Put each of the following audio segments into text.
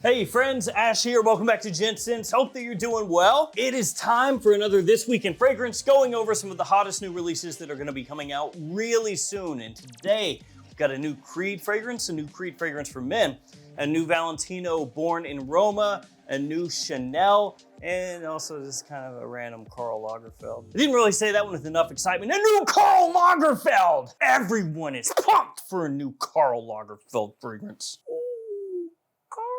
Hey friends, Ash here. Welcome back to Gents. Hope that you're doing well. It is time for another This Week in Fragrance, going over some of the hottest new releases that are going to be coming out really soon. And today, we've got a new Creed fragrance, a new Creed fragrance for men, a new Valentino Born in Roma, a new Chanel, and also just kind of a random Karl Lagerfeld. I didn't really say that one with enough excitement. A new Karl Lagerfeld! Everyone is pumped for a new Karl Lagerfeld fragrance. Ooh, Karl.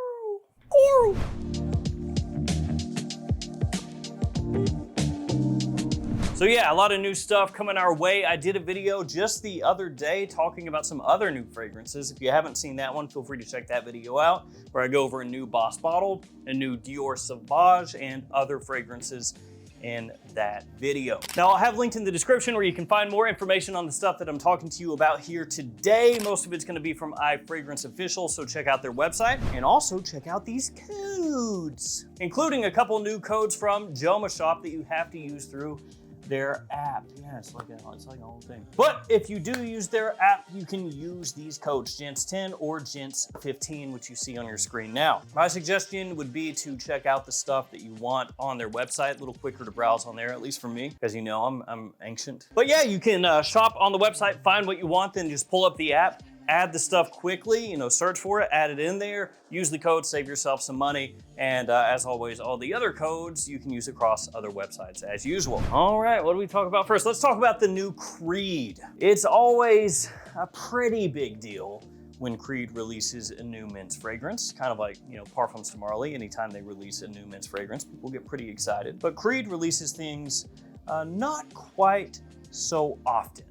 So yeah, a lot of new stuff coming our way. I did a video just the other day talking about some other new fragrances. If you haven't seen that one, feel free to check that video out, where I go over a new Boss bottle, a new Dior Sauvage, and other fragrances in that video. Now, I'll have linked in the description where you can find more information on the stuff that I'm talking to you about here today. Most of it's gonna be from iFragrance Official, so check out their website, and also check out these codes, including a couple new codes from Joma Shop that you have to use through their app. Yeah, it's like a whole thing. But if you do use their app, you can use these codes, Gents10 or Gents15, which you see on your screen now. My suggestion would be to check out the stuff that you want on their website. A little quicker to browse on there, at least for me, because you know I'm ancient. But yeah, you can shop on the website, find what you want, then just pull up the app, add the stuff quickly, search for it, add it in there, use the code, save yourself some money. And as always, all the other codes you can use across other websites as usual. All right, what do we talk about first? Let's talk about the new Creed. It's always a pretty big deal when Creed releases a new men's fragrance, kind of like, Parfums de Marly. Anytime they release a new men's fragrance, people get pretty excited. But Creed releases things not quite so often,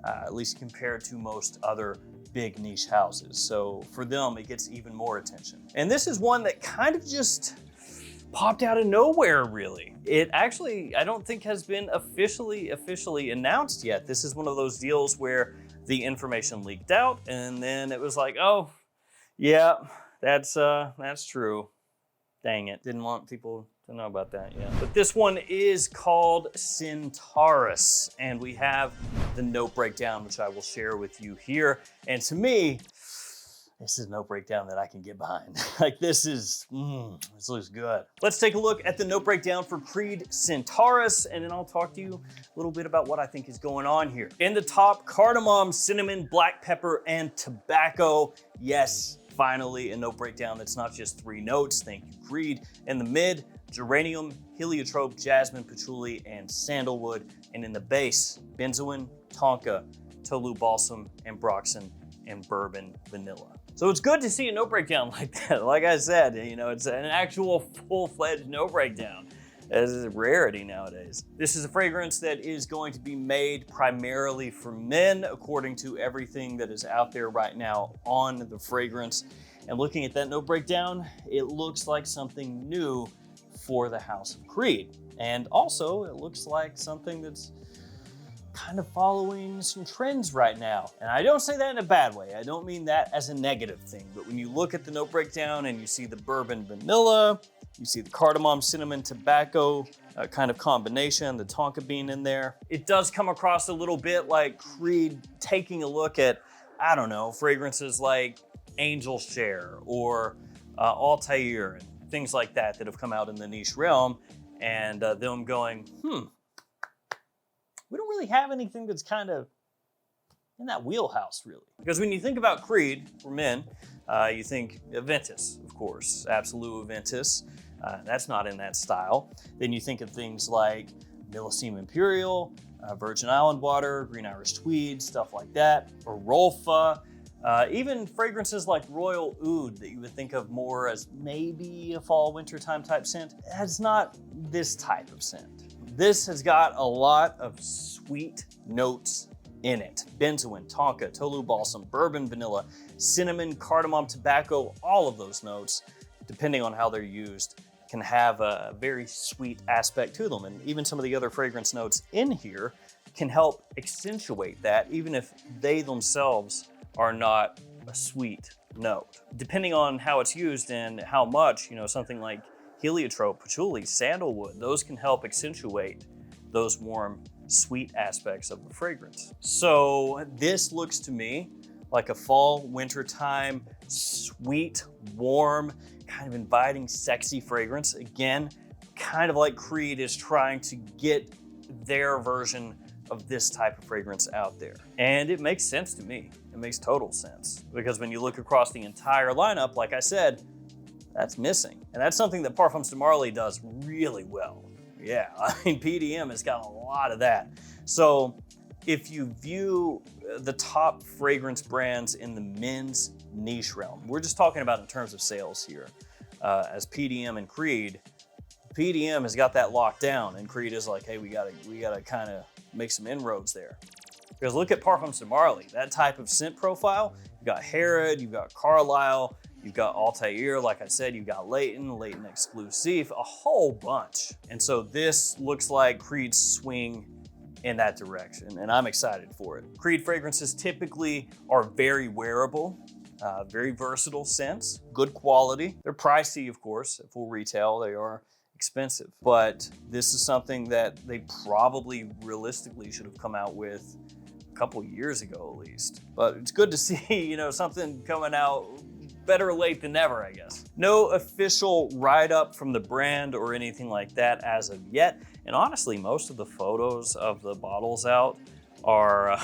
at least compared to most other big niche houses. So for them, it gets even more attention. And this is one that kind of just popped out of nowhere, really. It actually, I don't think has been officially announced yet. This is one of those deals where the information leaked out and then it was like, oh, yeah, that's true. Dang it, didn't want people to know about that yet. But this one is called Centaurus, and we have the note breakdown, which I will share with you here. And to me, this is a note breakdown that I can get behind. Like this looks good. Let's take a look at the note breakdown for Creed Centaurus, and then I'll talk to you a little bit about what I think is going on here. In the top, cardamom, cinnamon, black pepper, and tobacco. Yes, finally a note breakdown that's not just 3 notes. Thank you, Creed. In the mid, geranium, heliotrope, jasmine, patchouli, and sandalwood. And in the base, benzoin, tonka, tolu balsam, ambroxan, and bourbon vanilla. So it's good to see a note breakdown like that. Like I said, it's an actual full-fledged note breakdown. This is a rarity nowadays. This is a fragrance that is going to be made primarily for men, according to everything that is out there right now on the fragrance. And looking at that note breakdown, it looks like something new for the House of Creed. And also, it looks like something that's kind of following some trends right now. And I don't say that in a bad way. I don't mean that as a negative thing. But when you look at the note breakdown and you see the bourbon vanilla, you see the cardamom, cinnamon, tobacco kind of combination, the tonka bean in there, it does come across a little bit like Creed taking a look at, I don't know, fragrances like Angel Share or Altair and things like that have come out in the niche realm, and them going, we don't really have anything that's kind of in that wheelhouse, really. Because when you think about Creed for men, you think Aventus, of course, Absolute Aventus. That's not in that style. Then you think of things like Millesime Imperial, Virgin Island Water, Green Irish Tweed, stuff like that, or Rolfa. Even fragrances like Royal Oud that you would think of more as maybe a fall wintertime type scent. It's not this type of scent. This has got a lot of sweet notes in it. Benzoin, tonka, tolu balsam, bourbon vanilla, cinnamon, cardamom, tobacco, all of those notes, depending on how they're used, can have a very sweet aspect to them. And even some of the other fragrance notes in here can help accentuate that, even if they themselves are not a sweet note. Depending on how it's used and how much, something like heliotrope, patchouli, sandalwood, those can help accentuate those warm, sweet aspects of the fragrance. So this looks to me like a fall, wintertime, sweet, warm, kind of inviting, sexy fragrance. Again, kind of like Creed is trying to get their version of this type of fragrance out there. And it makes sense to me. It makes total sense. Because when you look across the entire lineup, like I said, that's missing. And that's something that Parfums de Marly does really well. Yeah, I mean, PDM has got a lot of that. So if you view the top fragrance brands in the men's niche realm, we're just talking about in terms of sales here, as PDM and Creed, PDM has got that locked down, and Creed is like, hey, we gotta kind of make some inroads there. Because look at Parfums de Marly, that type of scent profile. You got Herod, you've got Carlisle, you've got Altair, like I said, you've got Leighton Exclusive, a whole bunch. And so this looks like Creed's swing in that direction, and I'm excited for it. Creed fragrances typically are very wearable, very versatile scents, good quality. They're pricey, of course, at full retail. They are expensive, but this is something that they probably realistically should have come out with a couple years ago at least. But it's good to see, something coming out. Better late than never, I guess. No official write-up from the brand or anything like that as of yet. And honestly, most of the photos of the bottles out are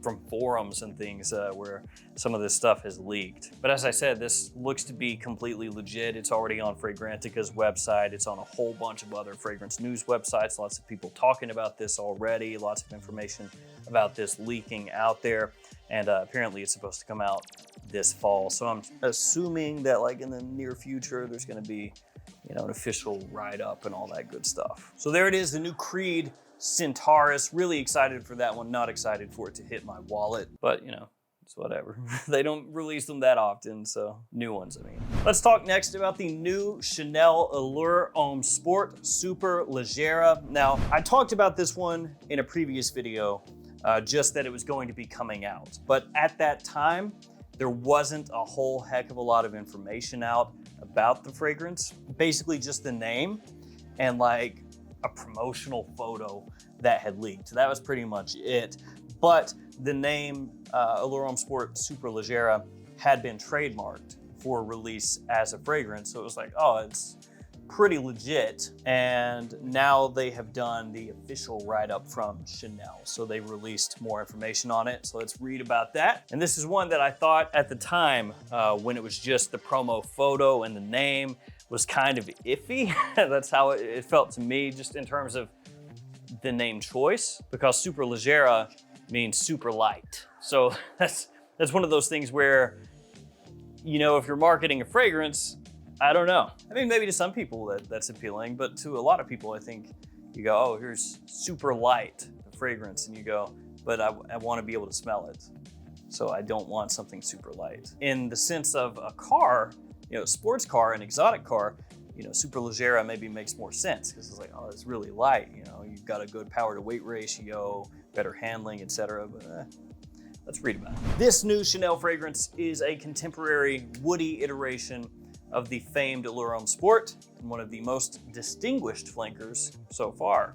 from forums and things where some of this stuff has leaked. But as I said, this looks to be completely legit. It's already on Fragrantica's website. It's on a whole bunch of other fragrance news websites. Lots of people talking about this already. Lots of information about this leaking out there. And apparently it's supposed to come out this fall. So I'm assuming that like in the near future, there's gonna be, an official write-up and all that good stuff. So there it is, the new Creed Centaurus. Really excited for that one. Not excited for it to hit my wallet, but it's whatever. They don't release them that often, so new ones, I mean. Let's talk next about the new Chanel Allure Homme Sport Superleggera. Now, I talked about this one in a previous video, just that it was going to be coming out. But at that time, there wasn't a whole heck of a lot of information out about the fragrance. Basically just the name and like a promotional photo that had leaked. That was pretty much it. But the name Allure Homme Sport Superleggera had been trademarked for release as a fragrance. So it was like, oh, it's pretty legit. And now they have done the official write-up from Chanel. So they released more information on it. So let's read about that. And this is one that I thought at the time, when it was just the promo photo and the name, was kind of iffy. That's how it felt to me, just in terms of the name choice, because Superleggera means super light. So that's one of those things where, if you're marketing a fragrance, I don't know. I mean, maybe to some people that's appealing, but to a lot of people, I think you go, oh, here's super light, the fragrance, and you go, but I want to be able to smell it. So I don't want something super light. In the sense of a car, sports car, an exotic car, Superleggera maybe makes more sense because it's like, oh, it's really light. You've got a good power to weight ratio, better handling, etc. But let's read about it. This new Chanel fragrance is a contemporary woody iteration of the famed Allure Homme Sport, and one of the most distinguished flankers so far.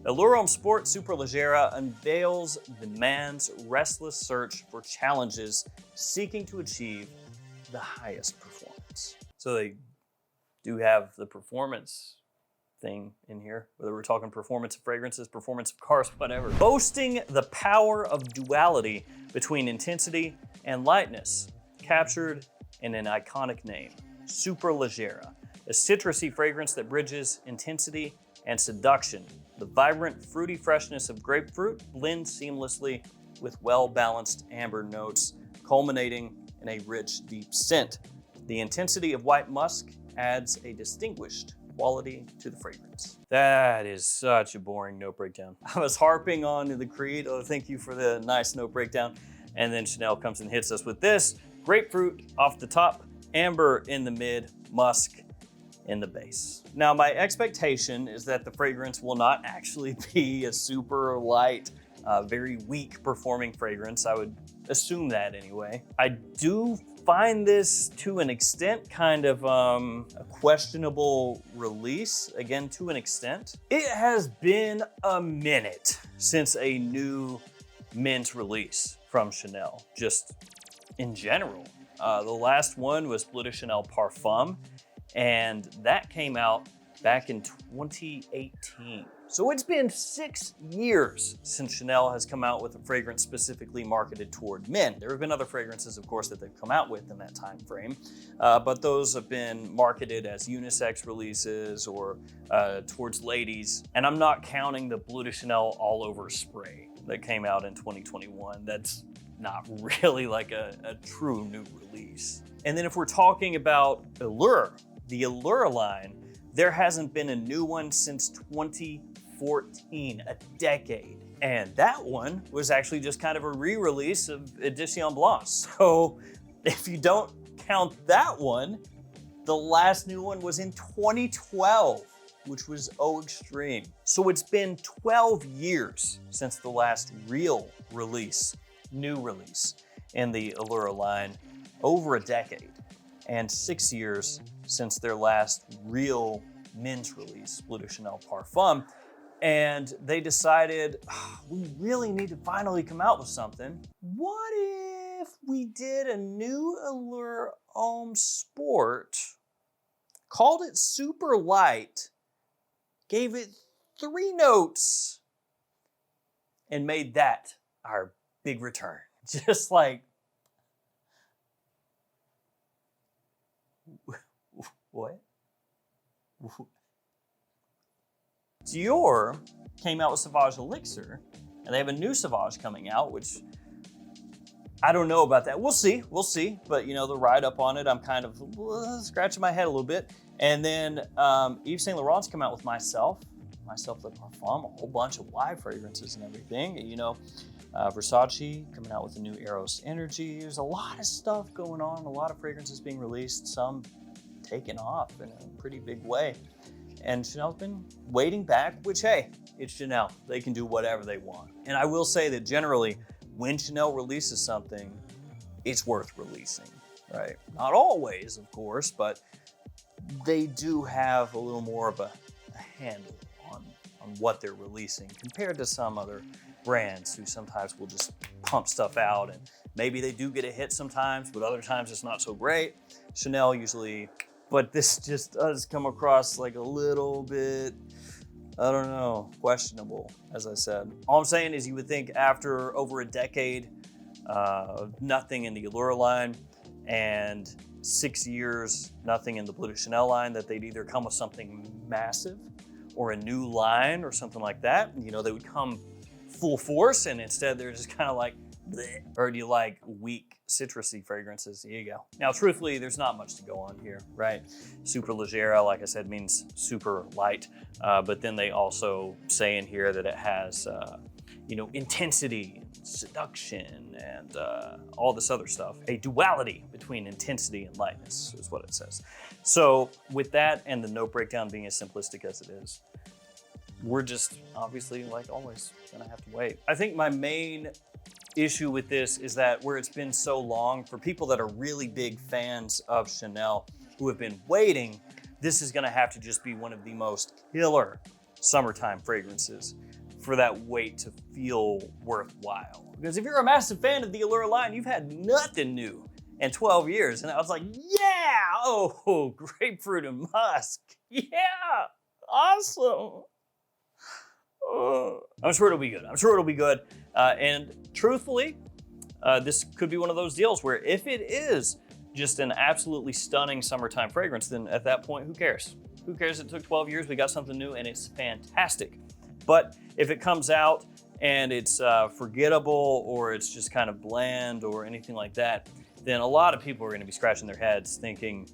Allure Homme Sport Superleggera unveils the man's restless search for challenges, seeking to achieve the highest performance. So they do have the performance thing in here, whether we're talking performance of fragrances, performance of cars, whatever. Boasting the power of duality between intensity and lightness, captured in an iconic name, Superleggera, a citrusy fragrance that bridges intensity and seduction. The vibrant, fruity freshness of grapefruit blends seamlessly with well-balanced amber notes, culminating in a rich, deep scent. The intensity of white musk adds a distinguished quality to the fragrance. That is such a boring note breakdown. I was harping on the Creed. Oh, thank you for the nice note breakdown. And then Chanel comes and hits us with this. Grapefruit off the top, amber in the mid, musk in the base. Now, my expectation is that the fragrance will not actually be a super light, very weak performing fragrance. I would assume that anyway. I do find this to an extent kind of a questionable release, again, to an extent. It has been a minute since a new mint release from Chanel. Just in general. The last one was Bleu de Chanel Parfum, and that came out back in 2018. So it's been 6 years since Chanel has come out with a fragrance specifically marketed toward men. There have been other fragrances, of course, that they've come out with in that time frame, but those have been marketed as unisex releases or towards ladies. And I'm not counting the Bleu de Chanel All Over spray that came out in 2021. That's not really like a true new release. And then if we're talking about Allure, the Allure line, there hasn't been a new one since 2014, a decade. And that one was actually just kind of a re-release of Edition Blanche. So if you don't count that one, the last new one was in 2012, which was Eau Extreme. So it's been 12 years since the last real release, new release in the Allure line, over a decade, and 6 years since their last real men's release, Bleu de Chanel Parfum. And they decided, we really need to finally come out with something. What if we did a new Allure Homme Sport, called it Super Light, gave it 3 notes, and made that our big return? Just like, what? Dior came out with Sauvage Elixir, and they have a new Sauvage coming out, which I don't know about that. We'll see. But you know, the ride up on it, I'm kind of scratching my head a little bit. And then Yves Saint Laurent's come out with Myself Le Parfum, a whole bunch of live fragrances and everything. You know, Versace coming out with a new Eros Energy. There's a lot of stuff going on, a lot of fragrances being released, some taken off in a pretty big way. And Chanel's been waiting back, which, hey, it's Chanel. They can do whatever they want. And I will say that generally, when Chanel releases something, it's worth releasing, right? Not always, of course, but they do have a little more of a handle on what they're releasing compared to some other brands who sometimes will just pump stuff out, and maybe they do get a hit sometimes, but other times it's not so great. Chanel usually, but this just does come across like a little bit, I don't know, questionable, as I said. All I'm saying is you would think after over a decade of nothing in the Allure line and 6 years, nothing in the Bleu de Chanel line, that they'd either come with something massive or a new line or something like that. You know, they would come full force, and instead they're just kind of like, bleh. Or do you like weak citrusy fragrances? Here you go. Now, truthfully, there's not much to go on here, right? Superleggera, like I said, means super light, but then they also say in here that it has, you know, intensity, seduction, and all this other stuff. A duality between intensity and lightness is what it says. So with that and the note breakdown being as simplistic as it is, we're just obviously, like always, gonna have to wait. I think my main issue with this is that where it's been so long, for people that are really big fans of Chanel who have been waiting, this is gonna have to just be one of the most killer summertime fragrances for that wait to feel worthwhile. Because if you're a massive fan of the Allure line, you've had nothing new in 12 years. And I was like, yeah, oh, grapefruit and musk. Yeah, awesome. I'm sure it'll be good. And truthfully, this could be one of those deals where if it is just an absolutely stunning summertime fragrance, then at that point, who cares? Who cares? It took 12 years, we got something new, and it's fantastic. But if it comes out and it's forgettable, or it's just kind of bland or anything like that, then a lot of people are gonna be scratching their heads thinking,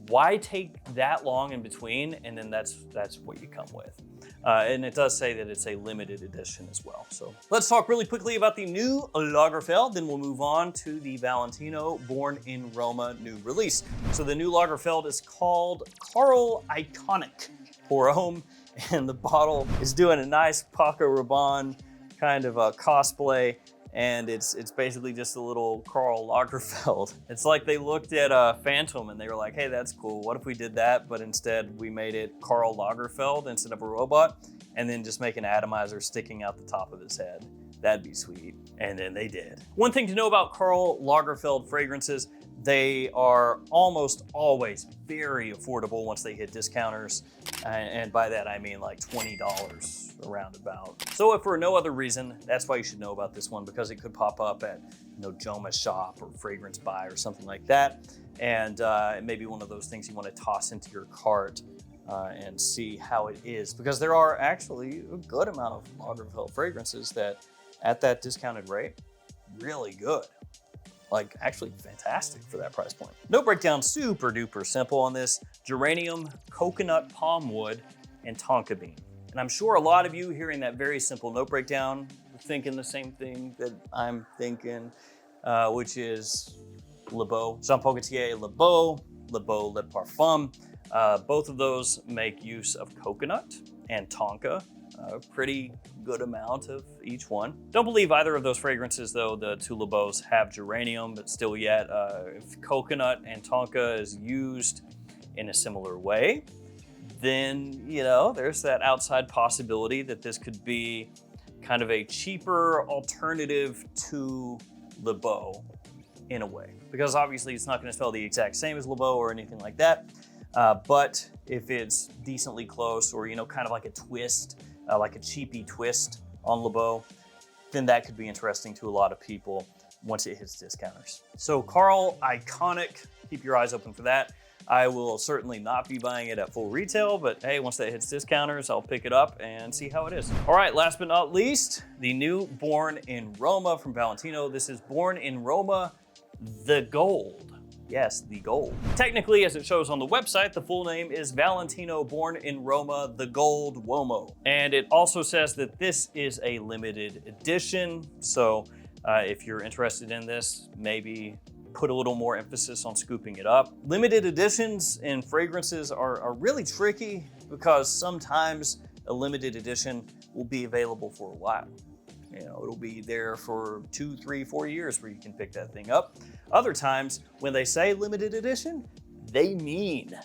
why take that long in between? And then that's what you come with. And it does say that it's a limited edition as well. So let's talk really quickly about the new Lagerfeld, then we'll move on to the Valentino Born in Roma new release. So the new Lagerfeld is called Carl Iconic Pour Homme, and the bottle is doing a nice Paco Rabanne kind of a cosplay, and it's basically just a little Karl Lagerfeld. It's like they looked at Phantom and they were like, hey, that's cool. What if we did that, but instead we made it Karl Lagerfeld instead of a robot, and then just make an atomizer sticking out the top of his head. That'd be sweet. And then they did. One thing to know about Karl Lagerfeld fragrances, they are almost always very affordable once they hit discounters. And by that, I mean like $20 around about. So if for no other reason, that's why you should know about this one, because it could pop up at Joma Shop or Fragrance Buy or something like that. And it may be one of those things you want to toss into your cart and see how it is. Because there are actually a good amount of Lagerfeld fragrances that at that discounted rate, really good. Like actually fantastic for that price point. Note breakdown, super duper simple on this. Geranium, coconut, palm wood, and tonka bean. And I'm sure a lot of you hearing that very simple note breakdown are thinking the same thing that I'm thinking, which is Le Beau. Jean Paul Gaultier Le Beau, Le Beau Le Parfum. Both of those make use of coconut and tonka. A pretty good amount of each one. Don't believe either of those fragrances, though, the two Le Beaus have geranium, but still yet, if coconut and tonka is used in a similar way, then, there's that outside possibility that this could be kind of a cheaper alternative to Le Beau in a way. Because obviously it's not going to smell the exact same as Le Beau or anything like that. But if it's decently close or, kind of like a twist, like a cheapy twist on Le Beau, then that could be interesting to a lot of people once it hits discounters. So Karl, iconic, keep your eyes open for that. I will certainly not be buying it at full retail, but hey, once that hits discounters, I'll pick it up and see how it is. All right, last but not least, the new Born in Roma from Valentino. This is Born in Roma, the Gold. Yes, the Gold. Technically, as it shows on the website, the full name is Valentino Born in Roma, the Gold Uomo. And it also says that this is a limited edition. So if you're interested in this, maybe put a little more emphasis on scooping it up. Limited editions in fragrances are really tricky because sometimes a limited edition will be available for a while. It'll be there for 2, 3, 4 years where you can pick that thing up. Other times, when they say limited edition, they mean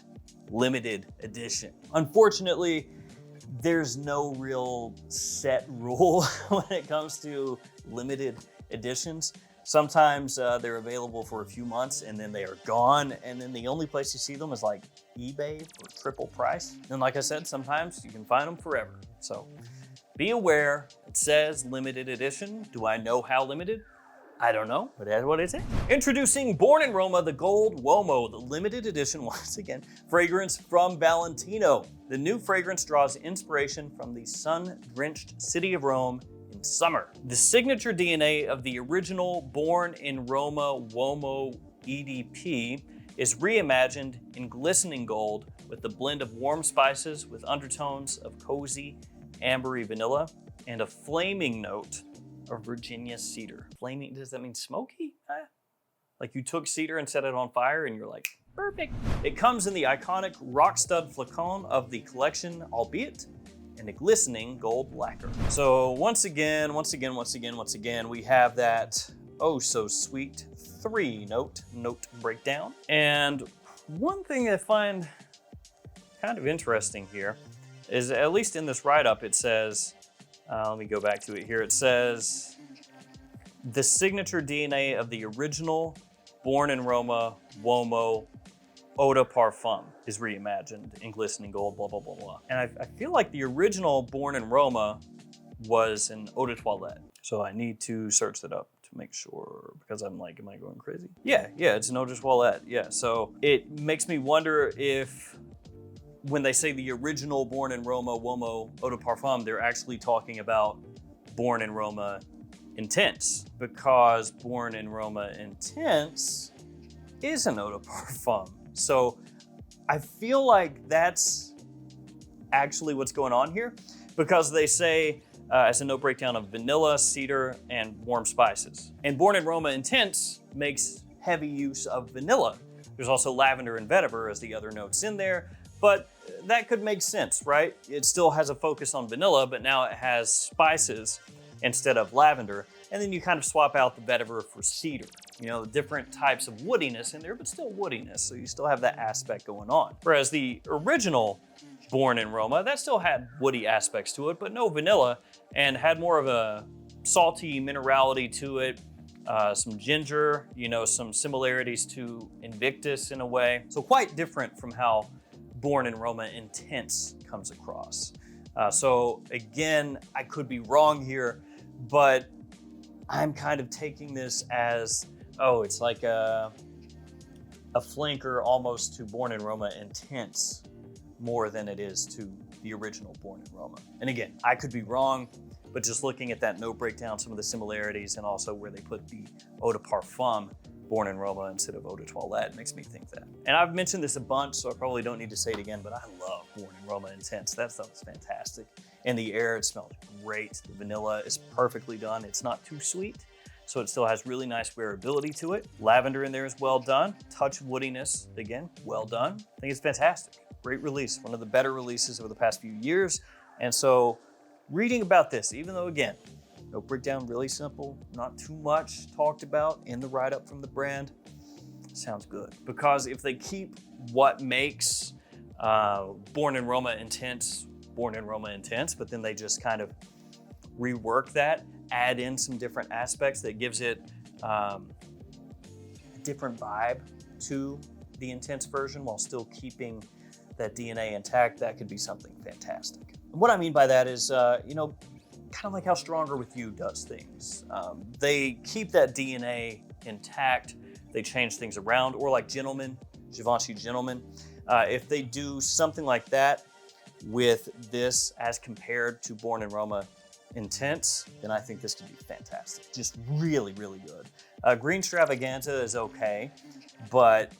limited edition. Unfortunately, there's no real set rule when it comes to limited editions. Sometimes they're available for a few months and then they are gone. And then the only place you see them is like eBay for triple price. And like I said, sometimes you can find them forever. So be aware, it says limited edition. Do I know how limited? I don't know, but that's what it says. Introducing Born in Roma, the Gold Uomo, the limited edition, once again, fragrance from Valentino. The new fragrance draws inspiration from the sun-drenched city of Rome in summer. The signature DNA of the original Born in Roma Uomo EDP is reimagined in glistening gold with a blend of warm spices with undertones of cozy, ambery vanilla, and a flaming note of Virginia cedar. Flaming, does that mean smoky? Like you took cedar and set it on fire and you're like, perfect. It comes in the iconic rock stud flacon of the collection, albeit in a glistening gold lacquer. So once again, we have that oh so sweet 3-note note breakdown. And one thing I find kind of interesting here is, at least in this write-up, it says, let me go back to it here. It says, the signature DNA of the original Born in Roma Uomo Eau de Parfum is reimagined in glistening gold, blah, blah, blah, blah. And I feel like the original Born in Roma was an Eau de Toilette. So I need to search that up to make sure, because I'm like, am I going crazy? Yeah, it's an Eau de Toilette. Yeah, so it makes me wonder if when they say the original Born in Roma Uomo Eau de Parfum, they're actually talking about Born in Roma Intense, because Born in Roma Intense is an Eau de Parfum. So I feel like that's actually what's going on here, because they say as a note breakdown of vanilla, cedar, and warm spices. And Born in Roma Intense makes heavy use of vanilla. There's also lavender and vetiver as the other notes in there, but that could make sense, right? It still has a focus on vanilla, but now it has spices instead of lavender. And then you kind of swap out the vetiver for cedar. Different types of woodiness in there, but still woodiness. So you still have that aspect going on. Whereas the original Born in Roma, that still had woody aspects to it, but no vanilla, and had more of a salty minerality to it, some ginger, you know, some similarities to Invictus in a way. So quite different from how Born in Roma Intense comes across. So again, I could be wrong here, but I'm kind of taking this as, oh, it's like a flanker almost to Born in Roma Intense more than it is to the original Born in Roma. And again, I could be wrong, but just looking at that note breakdown, some of the similarities, and also where they put the eau de parfum Born in Roma instead of eau de toilette makes me think that. And I've mentioned this a bunch, so I probably don't need to say it again, but I love Born in Roma Intense. That stuff is fantastic. In the air, it smells great. The vanilla is perfectly done. It's not too sweet, so it still has really nice wearability to it. Lavender in there is well done. Touch of woodiness, again, well done. I think it's fantastic. Great release, one of the better releases over the past few years. And so reading about this, even though again, no breakdown, really simple, not too much talked about in the write-up from the brand, sounds good. Because if they keep what makes Born in Roma Intense, but then they just kind of rework that, add in some different aspects that gives it a different vibe to the Intense version while still keeping that DNA intact, that could be something fantastic. And what I mean by that is, you know, kind of like how Stronger With You does things. They keep that DNA intact, they change things around, or like Givenchy Gentleman. If they do something like that with this as compared to Born in Roma Intense, then I think this could be fantastic. Just really, really good. Green Stravaganza is okay, but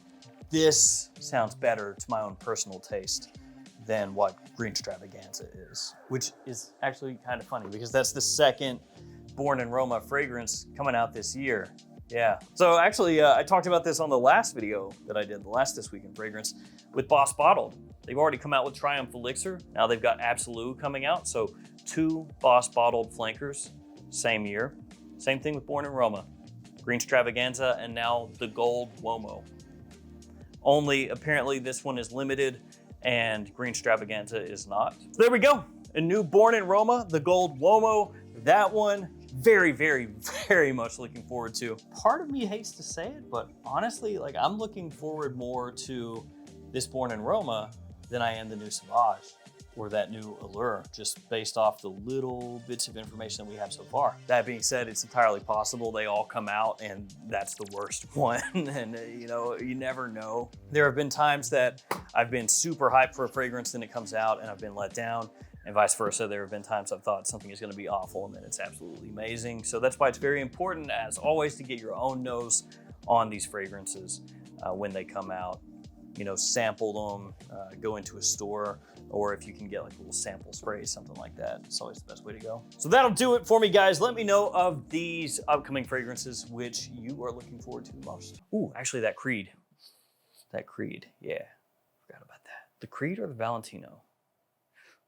this sounds better to my own personal taste than what Green Stravaganza is, which is actually kind of funny because that's the second Born in Roma fragrance coming out this year. Yeah. So actually, I talked about this on the last video that I did, the last This Week in Fragrance, with Boss Bottled. They've already come out with Triumph Elixir. Now they've got Absolute coming out. So 2 Boss Bottled flankers, same year. Same thing with Born in Roma. Green Stravaganza and now the Gold Uomo. Only apparently this one is limited and Green Stravaganza is not. So there we go. A new Born in Roma, the Gold Uomo. That one, very, very, very much looking forward to. Part of me hates to say it, but honestly, like I'm looking forward more to this Born in Roma than I am the new Sauvage or that new Allure, just based off the little bits of information that we have so far. That being said, it's entirely possible they all come out and that's the worst one. And you know, you never know. There have been times that I've been super hyped for a fragrance, then it comes out and I've been let down, and vice versa. There have been times I've thought something is gonna be awful and then it's absolutely amazing. So that's why it's very important, as always, to get your own nose on these fragrances when they come out. You know, sample them, go into a store, or if you can get like a little sample spray, something like that. It's always the best way to go. So that'll do it for me, guys. Let me know of these upcoming fragrances which you are looking forward to the most. Ooh, actually that Creed, yeah, forgot about that. The Creed or the Valentino?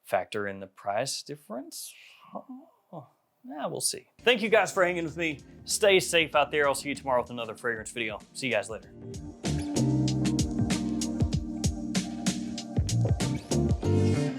Factor in the price difference? Oh, yeah, we'll see. Thank you guys for hanging with me. Stay safe out there. I'll see you tomorrow with another fragrance video. See you guys later. Yeah.